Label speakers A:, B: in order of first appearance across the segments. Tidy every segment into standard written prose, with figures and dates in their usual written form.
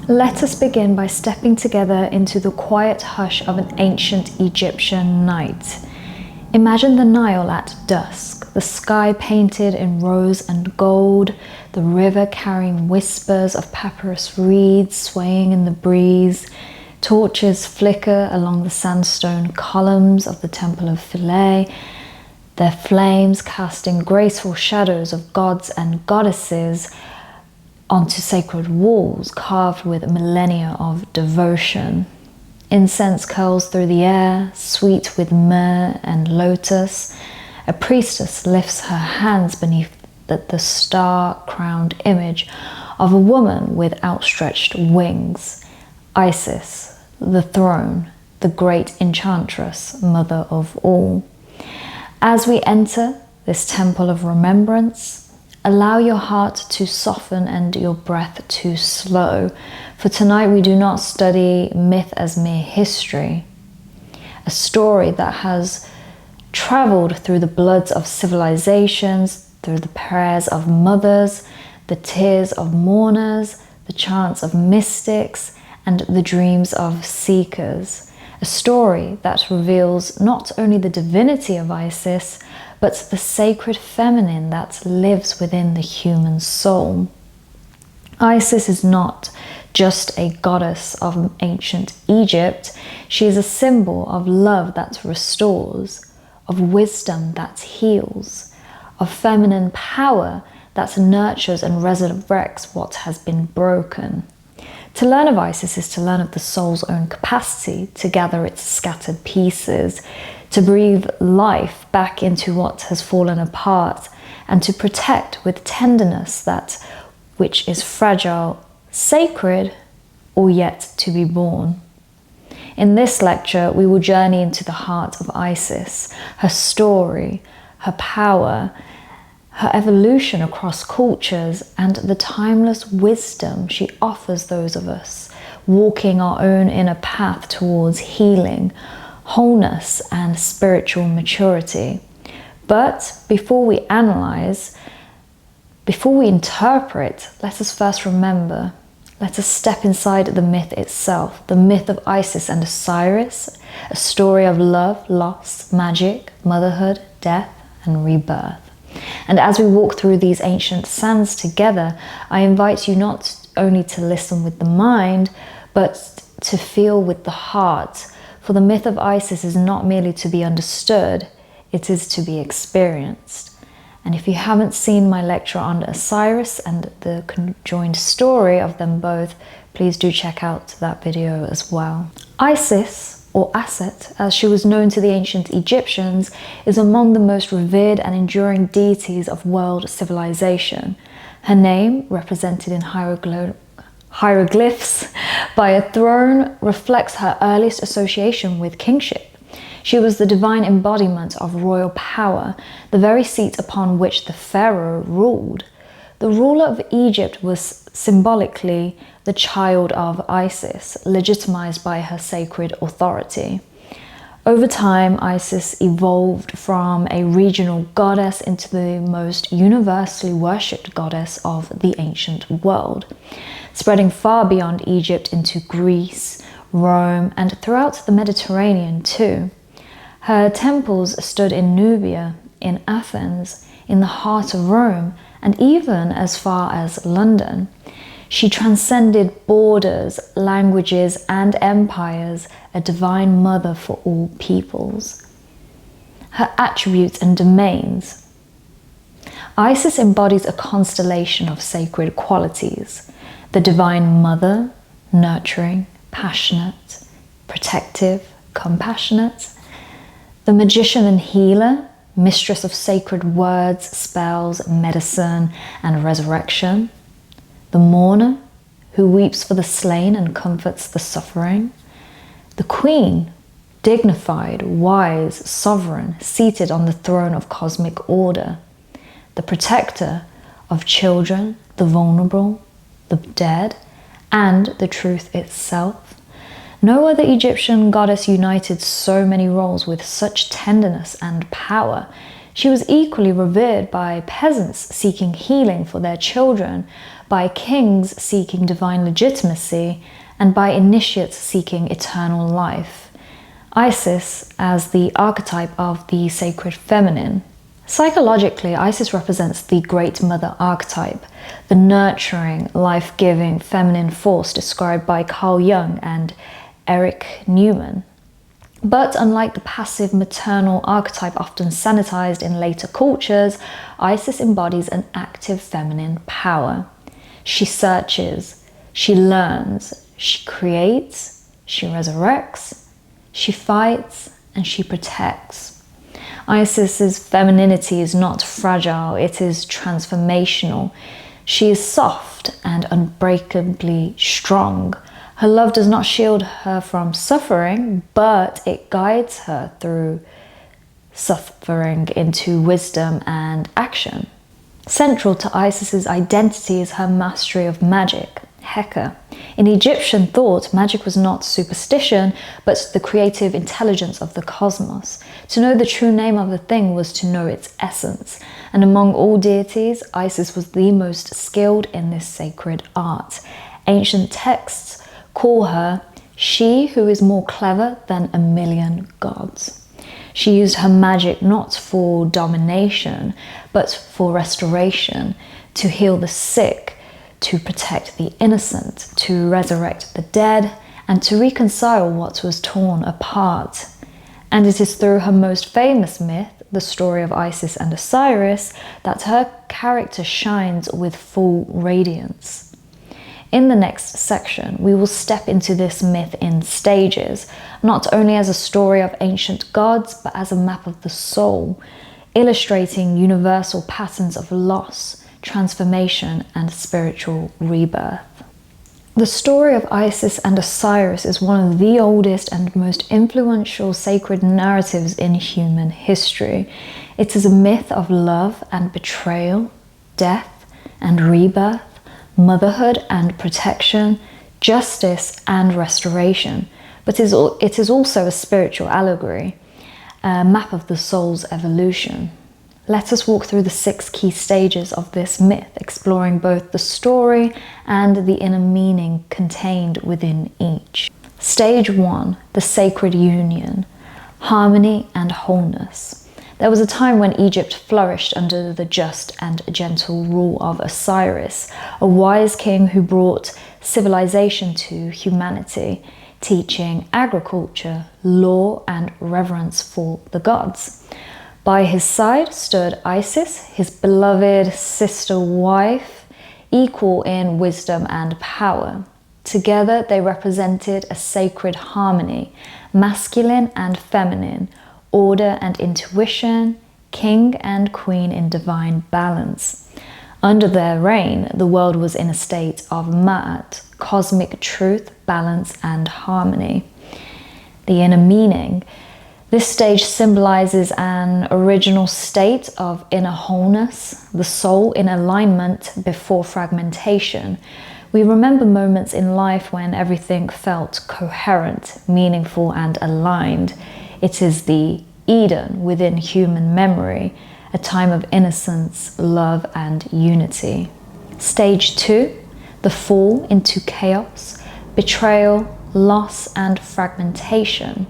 A: Let us begin by stepping together into the quiet hush of an ancient Egyptian night. Imagine the Nile at dusk, the sky painted in rose and gold, the river carrying whispers of papyrus reeds swaying in the breeze. Torches flicker along the sandstone columns of the Temple of Philae, their flames casting graceful shadows of gods and goddesses onto sacred walls carved with millennia of devotion. Incense curls through the air, sweet with myrrh and lotus. A priestess lifts her hands beneath the star-crowned image of a woman with outstretched wings. Isis, the throne, the great enchantress, mother of all. As we enter this temple of remembrance, allow your heart to soften and your breath to slow, for tonight we do not study myth as mere history, a story that has traveled through the bloods of civilizations, through the prayers of mothers, the tears of mourners, the chants of mystics, and the dreams of seekers. A story that reveals not only the divinity of Isis, but the sacred feminine that lives within the human soul. Isis is not just a goddess of ancient Egypt. She is a symbol of love that restores, of wisdom that heals, of feminine power that nurtures and resurrects what has been broken. To learn of Isis is to learn of the soul's own capacity to gather its scattered pieces, to breathe life back into what has fallen apart, and to protect with tenderness that which is fragile, sacred, or yet to be born. In this lecture, we will journey into the heart of Isis, her story, her power, her evolution across cultures, and the timeless wisdom she offers those of us walking our own inner path towards healing, wholeness, and spiritual maturity. But before we analyze, before we interpret, let us first remember. Let us step inside the myth itself, the myth of Isis and Osiris, a story of love, loss, magic, motherhood, death, and rebirth. And as we walk through these ancient sands together, I invite you not only to listen with the mind, but to feel with the heart. For the myth of Isis is not merely to be understood, it is to be experienced. And if you haven't seen my lecture on Osiris and the conjoined story of them both, please do check out that video as well. Isis, or Aset, as she was known to the ancient Egyptians, is among the most revered and enduring deities of world civilization. Her name, represented in hieroglyphs by a throne, reflects her earliest association with kingship. She was the divine embodiment of royal power, the very seat upon which the pharaoh ruled. The ruler of Egypt was symbolically the child of Isis, legitimized by her sacred authority. Over time, Isis evolved from a regional goddess into the most universally worshipped goddess of the ancient world, spreading far beyond Egypt into Greece, Rome, and throughout the Mediterranean too. Her temples stood in Nubia, in Athens, in the heart of Rome, and even as far as London. She transcended borders, languages, and empires, a divine mother for all peoples. Her attributes and domains. Isis embodies a constellation of sacred qualities: the divine mother, nurturing, passionate, protective, compassionate; the magician and healer, mistress of sacred words, spells, medicine, and resurrection; the mourner, who weeps for the slain and comforts the suffering; the queen, dignified, wise, sovereign, seated on the throne of cosmic order; the protector of children, the vulnerable, the dead, and the truth itself. No other Egyptian goddess united so many roles with such tenderness and power. She was equally revered by peasants seeking healing for their children, by kings seeking divine legitimacy, and by initiates seeking eternal life. Isis as the archetype of the sacred feminine. Psychologically, Isis represents the Great Mother archetype, the nurturing, life-giving feminine force described by Carl Jung and Erich Neumann. But unlike the passive maternal archetype often sanitized in later cultures, Isis embodies an active feminine power. She searches, she learns, she creates, she resurrects, she fights, and she protects. Isis's femininity is not fragile, it is transformational. She is soft and unbreakably strong. Her love does not shield her from suffering, but it guides her through suffering into wisdom and action. Central to Isis's identity is her mastery of magic, Heka. In Egyptian thought, magic was not superstition, but the creative intelligence of the cosmos. To know the true name of a thing was to know its essence. And among all deities, Isis was the most skilled in this sacred art. Ancient texts call her she who is more clever than a million gods. She used her magic not for domination, but for restoration, to heal the sick, to protect the innocent, to resurrect the dead, and to reconcile what was torn apart. And it is through her most famous myth, the story of Isis and Osiris, that her character shines with full radiance. In the next section, we will step into this myth in stages, not only as a story of ancient gods, but as a map of the soul, illustrating universal patterns of loss, transformation, and spiritual rebirth. The story of Isis and Osiris is one of the oldest and most influential sacred narratives in human history. It is a myth of love and betrayal, death and rebirth, motherhood and protection, justice and restoration, but it is also a spiritual allegory, a map of the soul's evolution. Let us walk through the 6 key stages of this myth, exploring both the story and the inner meaning contained within each. Stage 1, the sacred union, harmony and wholeness. There was a time when Egypt flourished under the just and gentle rule of Osiris, a wise king who brought civilization to humanity, teaching agriculture, law, and reverence for the gods. By his side stood Isis, his beloved sister wife, equal in wisdom and power. Together they represented a sacred harmony, masculine and feminine, order and intuition, king and queen in divine balance. Under their reign, the world was in a state of ma'at, cosmic truth, balance, and harmony. The inner meaning. This stage symbolizes an original state of inner wholeness, the soul in alignment before fragmentation. We remember moments in life when everything felt coherent, meaningful, and aligned. It is the Eden within human memory, a time of innocence, love, and unity. Stage 2, the fall into chaos, betrayal, loss, and fragmentation.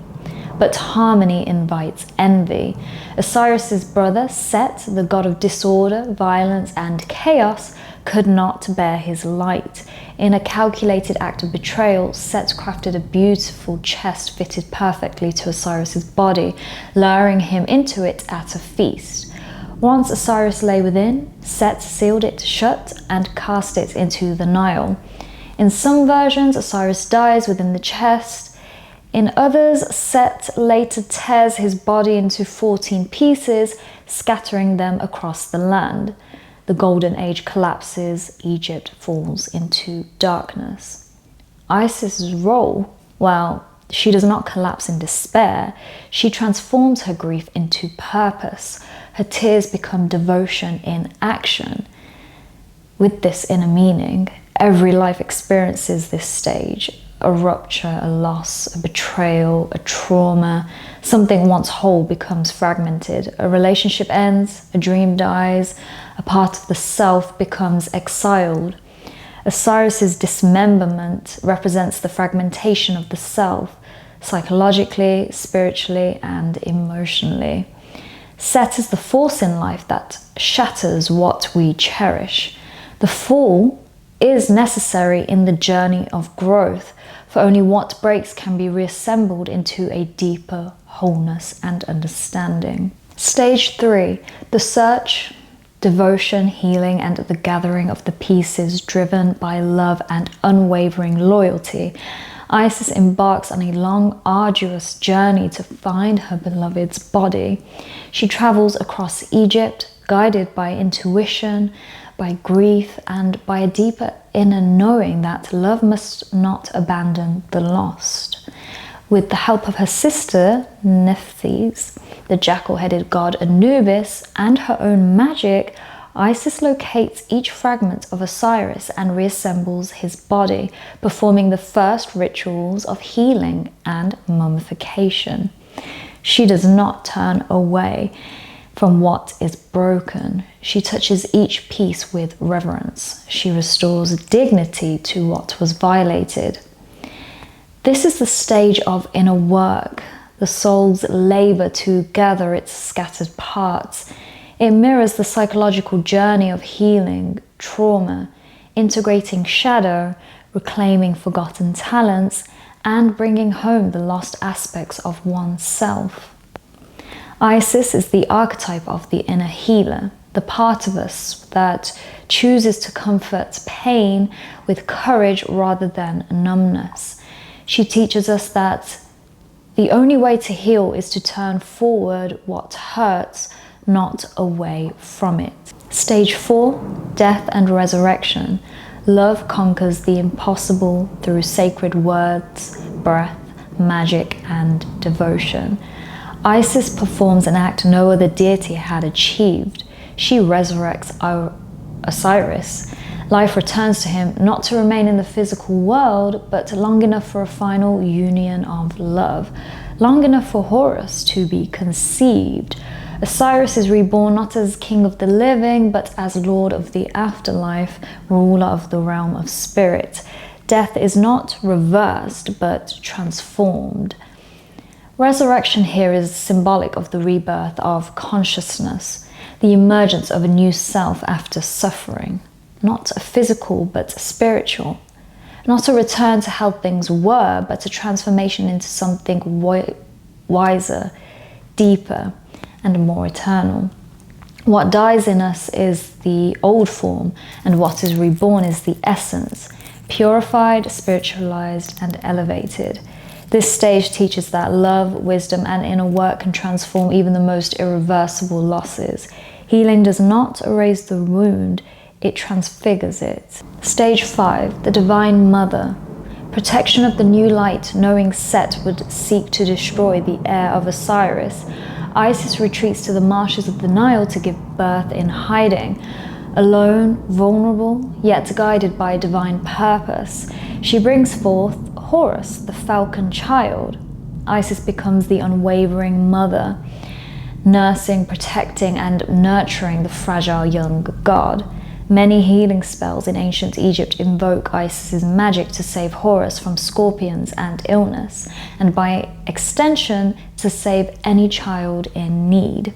A: But harmony invites envy. Osiris's brother, Set, the god of disorder, violence, and chaos, could not bear his light. In a calculated act of betrayal, Set crafted a beautiful chest fitted perfectly to Osiris's body, luring him into it at a feast. Once Osiris lay within, Set sealed it shut and cast it into the Nile. In some versions, Osiris dies within the chest. In others, Set later tears his body into 14 pieces, scattering them across the land. The Golden Age collapses, Egypt falls into darkness. Isis's role, well, she does not collapse in despair. She transforms her grief into purpose. Her tears become devotion in action. With this inner meaning, every life experiences this stage. A rupture, a loss, a betrayal, a trauma. Something once whole becomes fragmented. A relationship ends, a dream dies, a part of the self becomes exiled. Osiris's dismemberment represents the fragmentation of the self, psychologically, spiritually, and emotionally. Set is the force in life that shatters what we cherish. The fall is necessary in the journey of growth, for only what breaks can be reassembled into a deeper wholeness and understanding. Stage 3, the search, devotion, healing, and the gathering of the pieces driven by love and unwavering loyalty. Isis embarks on a long, arduous journey to find her beloved's body. She travels across Egypt, guided by intuition, by grief, and by a deeper inner knowing that love must not abandon the lost. With the help of her sister, Nephthys, the jackal-headed god Anubis, and her own magic, Isis locates each fragment of Osiris and reassembles his body, performing the first rituals of healing and mummification. She does not turn away from what is broken. She touches each piece with reverence. She restores dignity to what was violated. This is the stage of inner work, the soul's labor to gather its scattered parts. It mirrors the psychological journey of healing, trauma, integrating shadow, reclaiming forgotten talents, and bringing home the lost aspects of oneself. Isis is the archetype of the inner healer, the part of us that chooses to comfort pain with courage rather than numbness. She teaches us that the only way to heal is to turn forward what hurts, not away from it. Stage 4, death and resurrection. Love conquers the impossible through sacred words, breath, magic, and devotion. Isis performs an act no other deity had achieved. She resurrects Osiris. Life returns to him, not to remain in the physical world, but long enough for a final union of love, long enough for Horus to be conceived. Osiris is reborn not as king of the living, but as lord of the afterlife, ruler of the realm of spirit. Death is not reversed, but transformed. Resurrection here is symbolic of the rebirth of consciousness, the emergence of a new self after suffering. Not a physical, but spiritual. Not a return to how things were, but a transformation into something wiser, deeper, and more eternal. What dies in us is the old form, and what is reborn is the essence, purified, spiritualized, and elevated. This stage teaches that love, wisdom, and inner work can transform even the most irreversible losses. Healing does not erase the wound, it transfigures it. Stage 5, the Divine Mother. Protection of the new light, knowing Set would seek to destroy the heir of Osiris. Isis retreats to the marshes of the Nile to give birth in hiding. Alone, vulnerable, yet guided by a divine purpose, she brings forth Horus, the falcon child. Isis becomes the unwavering mother, nursing, protecting, and nurturing the fragile young god. Many healing spells in ancient Egypt invoke Isis's magic to save Horus from scorpions and illness, and by extension, to save any child in need.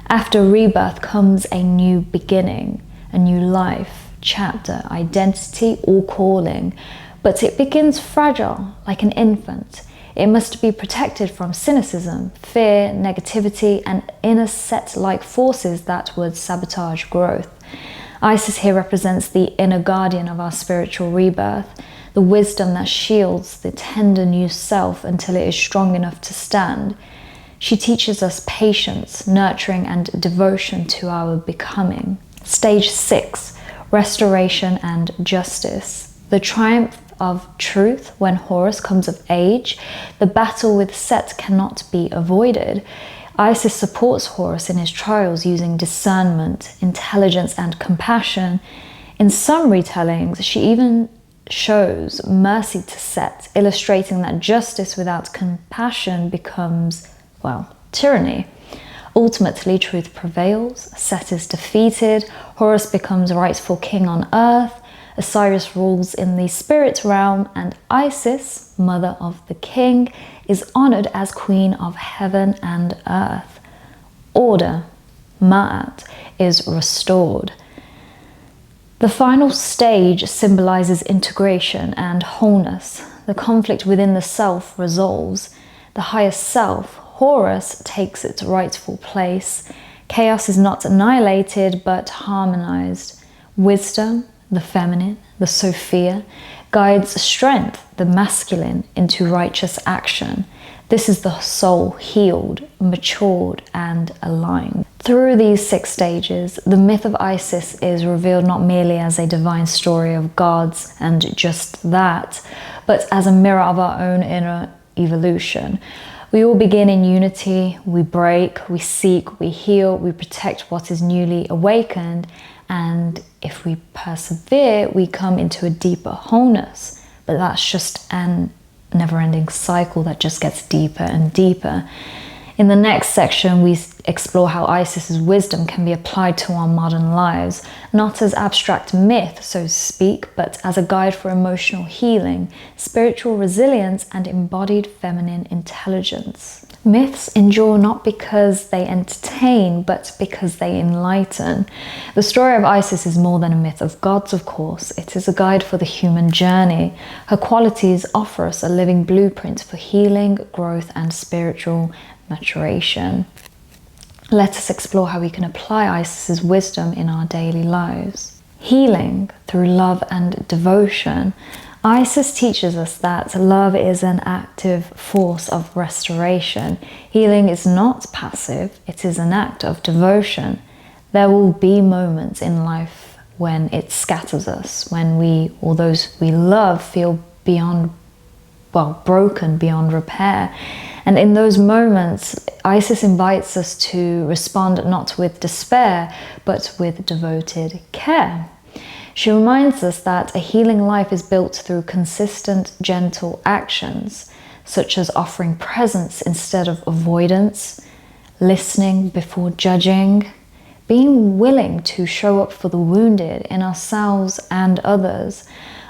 A: After rebirth comes a new beginning, a new life, chapter, identity, or calling, but it begins fragile, like an infant. It must be protected from cynicism, fear, negativity, and inner Set-like forces that would sabotage growth. Isis here represents the inner guardian of our spiritual rebirth, the wisdom that shields the tender new self until it is strong enough to stand. She teaches us patience, nurturing, and devotion to our becoming. Stage 6, restoration and justice. The triumph of truth when Horus comes of age. The battle with Set cannot be avoided. Isis supports Horus in his trials using discernment, intelligence, and compassion. In some retellings, she even shows mercy to Set, illustrating that justice without compassion becomes, well, tyranny. Ultimately, truth prevails, Set is defeated, Horus becomes rightful king on earth, Osiris rules in the spirit realm, and Isis, mother of the king, is honored as queen of heaven and earth. Order, Ma'at, is restored. The final stage symbolizes integration and wholeness. The conflict within the self resolves. The higher self, Horus, takes its rightful place. Chaos is not annihilated, but harmonized. Wisdom, the feminine, the Sophia, guides strength, the masculine, into righteous action. This is the soul healed, matured, and aligned. Through these 6 stages, the myth of Isis is revealed not merely as a divine story of gods and just that, but as a mirror of our own inner evolution. We all begin in unity, we break, we seek, we heal, we protect what is newly awakened, and if we persevere, we come into a deeper wholeness. But that's just an never-ending cycle that just gets deeper and deeper. In the next section, we explore how Isis's wisdom can be applied to our modern lives, not as abstract myth, so to speak, but as a guide for emotional healing, spiritual resilience, and embodied feminine intelligence. Myths endure not because they entertain, but because they enlighten. The story of Isis is more than a myth of gods, of course. It is a guide for the human journey. Her qualities offer us a living blueprint for healing, growth, and spiritual maturation. Let us explore how we can apply Isis's wisdom in our daily lives. Healing through love and devotion. Isis teaches us that love is an active force of restoration. Healing is not passive, it is an act of devotion. There will be moments in life when it scatters us, when we or those we love feel broken beyond repair. And in those moments, Isis invites us to respond not with despair, but with devoted care. She reminds us that a healing life is built through consistent, gentle actions, such as offering presence instead of avoidance, listening before judging, being willing to show up for the wounded in ourselves and others.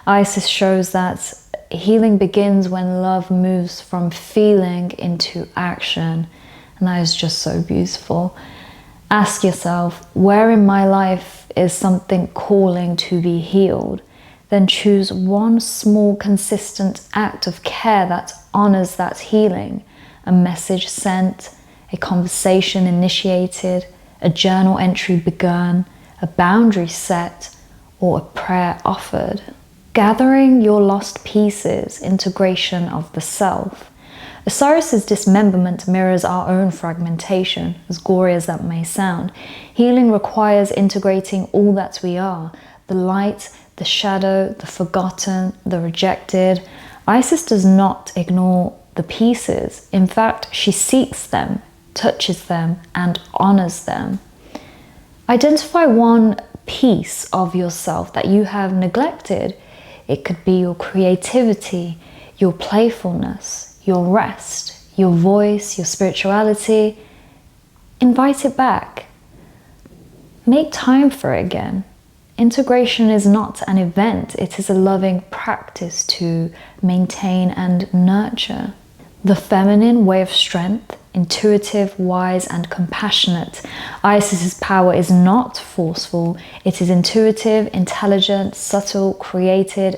A: Isis shows that healing begins when love moves from feeling into action, and that is just so beautiful. Ask yourself, where in my life is something calling to be healed? Then choose one small, consistent act of care that honors that healing. A message sent, a conversation initiated, a journal entry begun, a boundary set, or a prayer offered. Gathering your lost pieces, integration of the self. Osiris's dismemberment mirrors our own fragmentation, as gory as that may sound. Healing requires integrating all that we are, the light, the shadow, the forgotten, the rejected. Isis does not ignore the pieces. In fact, she seeks them, touches them, and honors them. Identify one piece of yourself that you have neglected. It could be your creativity, your playfulness, your rest, your voice, your spirituality. Invite it back. Make time for it again. Integration is not an event, it is a loving practice to maintain and nurture. The feminine way of strength, intuitive, wise, and compassionate. Isis's power is not forceful, it is intuitive, intelligent, subtle, creative,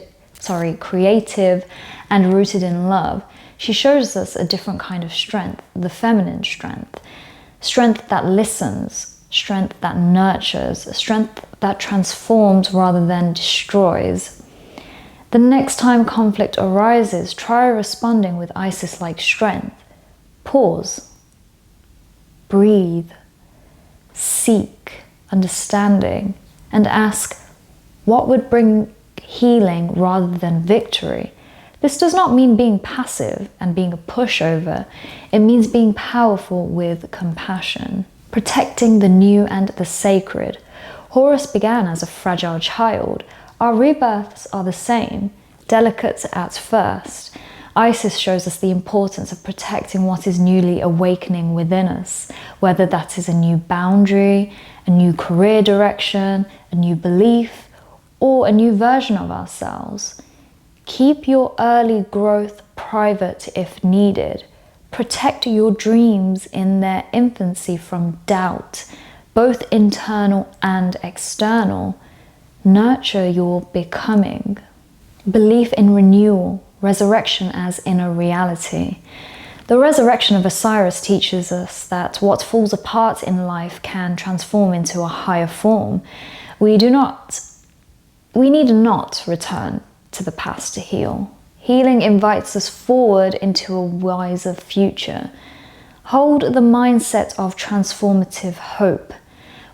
A: and rooted in love. She shows us a different kind of strength, the feminine strength. Strength that listens, strength that nurtures, strength that transforms rather than destroys. The next time conflict arises, try responding with Isis-like strength. Pause, breathe, seek understanding, and ask, what would bring healing rather than victory? This does not mean being passive and being a pushover. It means being powerful with compassion, protecting the new and the sacred. Horus began as a fragile child. Our rebirths are the same, delicate at first. Isis shows us the importance of protecting what is newly awakening within us, whether that is a new boundary, a new career direction, a new belief, or a new version of ourselves. Keep your early growth private if needed. Protect your dreams in their infancy from doubt, both internal and external. Nurture your becoming. Belief in renewal, resurrection as inner reality. The resurrection of Osiris teaches us that what falls apart in life can transform into a higher form. We need not return to the past to heal. Healing invites us forward into a wiser future. Hold the mindset of transformative hope.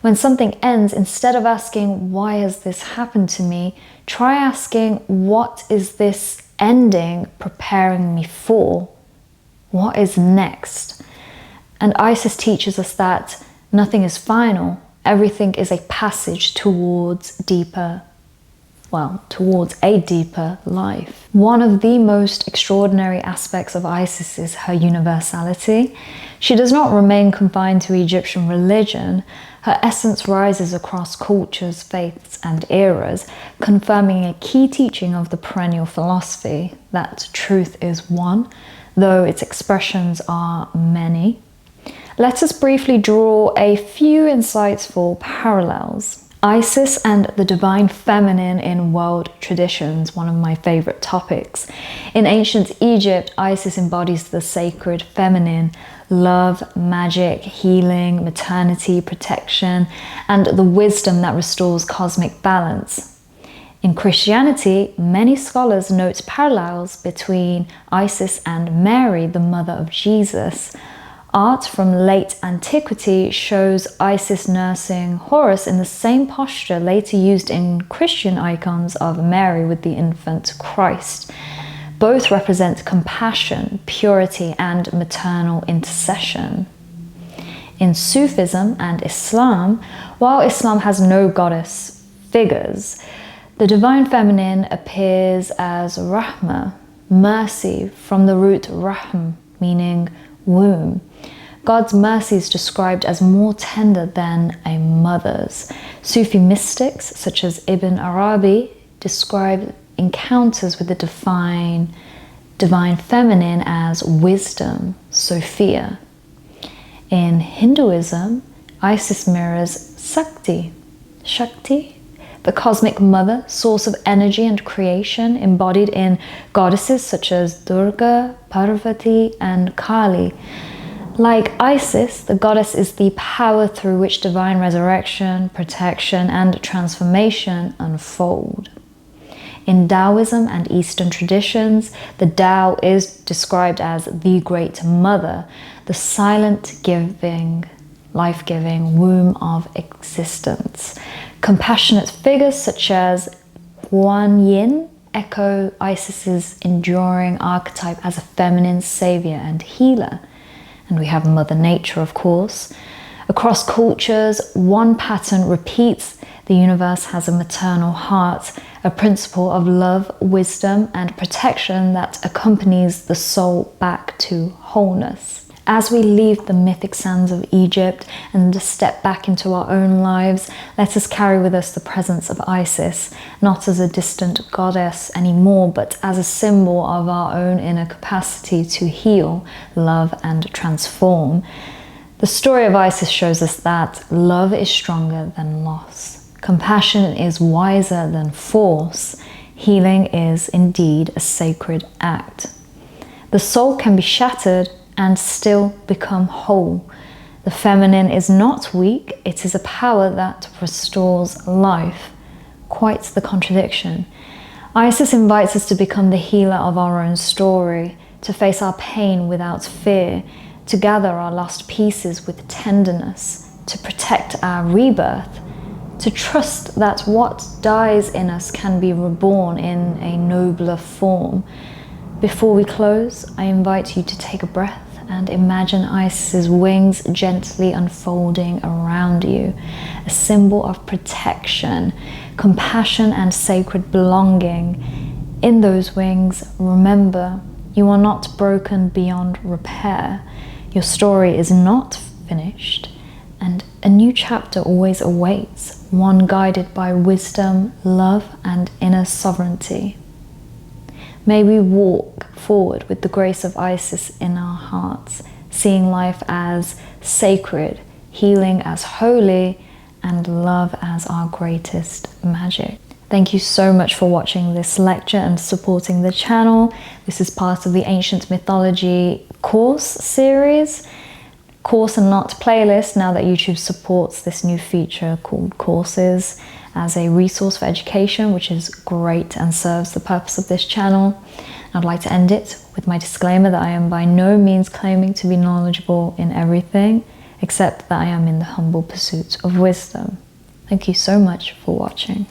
A: When something ends, instead of asking, why has this happened to me? Try asking, what is this ending preparing me for? What is next? And Isis teaches us that nothing is final. Everything is a passage towards a deeper life. One of the most extraordinary aspects of Isis is her universality. She does not remain confined to Egyptian religion. Her essence rises across cultures, faiths, and eras, confirming a key teaching of the perennial philosophy, that truth is one, though its expressions are many. Let us briefly draw a few insightful parallels. Isis and the divine feminine in world traditions, one of my favorite topics. In ancient Egypt, Isis embodies the sacred feminine, love, magic, healing, maternity, protection, and the wisdom that restores cosmic balance. In Christianity, many scholars note parallels between Isis and Mary, the mother of Jesus. Art from late antiquity shows Isis nursing Horus in the same posture later used in Christian icons of Mary with the infant Christ. Both represent compassion, purity, and maternal intercession. In Sufism and Islam, while Islam has no goddess figures, the divine feminine appears as Rahma, mercy, from the root Rahm, meaning womb. God's mercy is described as more tender than a mother's. Sufi mystics, such as Ibn Arabī, describe encounters with the divine feminine as wisdom, Sophia. In Hinduism, Isis mirrors Shakti, the cosmic mother, source of energy and creation, embodied in goddesses such as Durga, Parvati, and Kali. Like Isis, the goddess is the power through which divine resurrection, protection, and transformation unfold. In Taoism and Eastern traditions, the Tao is described as the Great Mother, the silent giving, life-giving womb of existence. Compassionate figures such as Guan Yin echo Isis's enduring archetype as a feminine savior and healer. And we have Mother Nature, of course. Across cultures, one pattern repeats. The universe has a maternal heart, a principle of love, wisdom, and protection that accompanies the soul back to wholeness. As we leave the mythic sands of Egypt and step back into our own lives, let us carry with us the presence of Isis, not as a distant goddess anymore, but as a symbol of our own inner capacity to heal, love, and transform. The story of Isis shows us that love is stronger than loss. Compassion is wiser than force. Healing is indeed a sacred act. The soul can be shattered and still become whole. The feminine is not weak, it is a power that restores life. Quite the contradiction. Isis invites us to become the healer of our own story, to face our pain without fear, to gather our lost pieces with tenderness, to protect our rebirth, to trust that what dies in us can be reborn in a nobler form. Before we close, I invite you to take a breath and imagine Isis's wings gently unfolding around you, a symbol of protection, compassion, and sacred belonging. In those wings, remember, you are not broken beyond repair. Your story is not finished. and a new chapter always awaits, one guided by wisdom, love, and inner sovereignty. May we walk forward with the grace of Isis in our hearts, seeing life as sacred, healing as holy, and love as our greatest magic. Thank you so much for watching this lecture and supporting the channel. This is part of the Ancient Mythology course series. Course and not playlist, now that YouTube supports this new feature called courses as a resource for education, which is great and serves the purpose of this channel. I'd like to end it with my disclaimer that I am by no means claiming to be knowledgeable in everything, except that I am in the humble pursuit of wisdom. Thank you so much for watching.